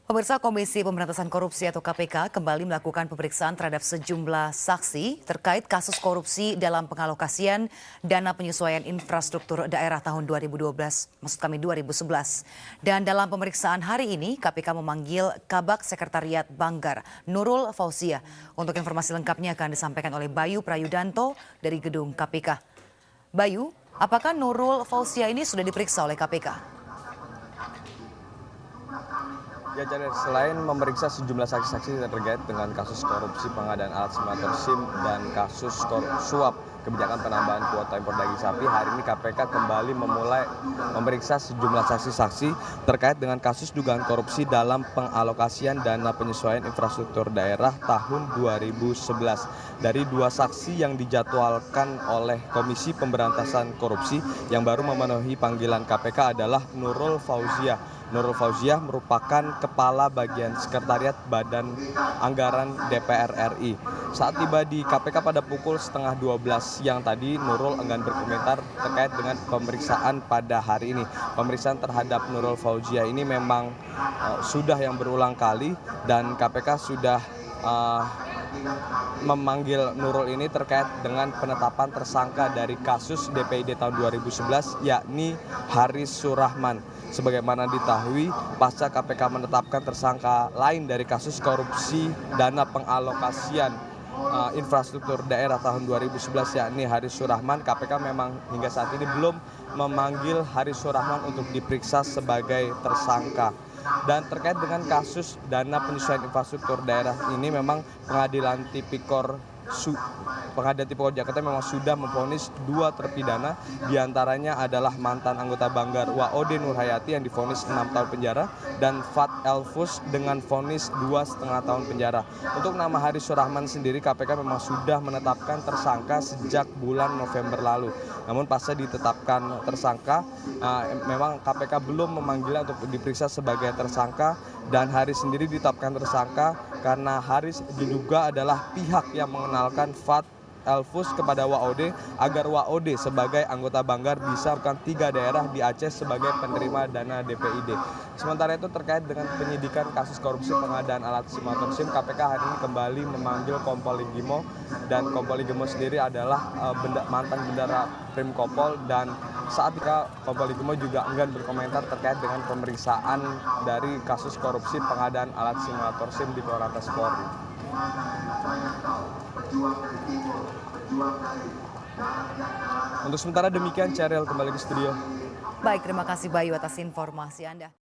Pemirsa Komisi Pemberantasan Korupsi atau KPK kembali melakukan pemeriksaan terhadap sejumlah saksi terkait kasus korupsi dalam pengalokasian dana penyesuaian infrastruktur daerah tahun 2012, maksud kami 2011. Dan dalam pemeriksaan hari ini, KPK memanggil Kabak Sekretariat Banggar, Nurul Fauzia. Untuk informasi lengkapnya akan disampaikan oleh Bayu Prayudanto dari gedung KPK. Bayu, apakah Nurul Fauzia ini sudah diperiksa oleh KPK? Ya, Janet, selain memeriksa sejumlah saksi-saksi terkait dengan kasus korupsi pengadaan alat simulator SIM dan kasus suap kebijakan penambahan kuota impor daging sapi, hari ini KPK kembali memulai memeriksa sejumlah saksi-saksi terkait dengan kasus dugaan korupsi dalam pengalokasian dana penyesuaian infrastruktur daerah tahun 2011. Dari dua saksi yang dijadwalkan oleh Komisi Pemberantasan Korupsi yang baru memenuhi panggilan KPK adalah Nurul Fauzia. Nurul Fauzia merupakan Kepala Bagian Sekretariat Badan Anggaran DPR RI. Saat tiba di KPK pada pukul 11:30 siang tadi, Nurul enggan berkomentar terkait dengan pemeriksaan pada hari ini. Pemeriksaan terhadap Nurul Fauzia ini memang sudah yang berulang kali dan KPK sudah memanggil Nurul ini terkait dengan penetapan tersangka dari kasus DPID tahun 2011 yakni Haris Surahman. Sebagaimana diketahui, pasca KPK menetapkan tersangka lain dari kasus korupsi dana pengalokasian infrastruktur daerah tahun 2011 yakni Haris Surahman, KPK memang hingga saat ini belum memanggil Haris Surahman untuk diperiksa sebagai tersangka. Dan terkait dengan kasus dana penyesuaian infrastruktur daerah ini memang Pengadilan Tipikor Jakarta memang sudah memvonis dua terpidana, diantaranya adalah mantan anggota Banggar Waode Nurhayati yang divonis 6 tahun penjara dan Fat Elfus dengan vonis 2,5 tahun penjara. Untuk nama Haris Surahman sendiri, KPK memang sudah menetapkan tersangka sejak bulan November lalu. Namun pasca ditetapkan tersangka, memang KPK belum memanggilnya untuk diperiksa sebagai tersangka, dan Haris sendiri ditetapkan tersangka karena Haris diduga adalah pihak yang mengenalkan Fat Elfus kepada Waode agar Waode sebagai anggota Banggar bisa melakukan 3 daerah di Aceh sebagai penerima dana DPID. Sementara itu terkait dengan penyidikan kasus korupsi pengadaan alat simulator SIM, KPK hari ini kembali memanggil Kompol Ligimo, dan Kompol Ligimo sendiri adalah mantan bendara Primkopol, dan saat itu Kompol Ligimo juga enggan berkomentar terkait dengan pemeriksaan dari kasus korupsi pengadaan alat simulator SIM di Korlantas Polri. Untuk sementara demikian, Cheryl, kembali ke studio. Baik, terima kasih Bayu atas informasi Anda.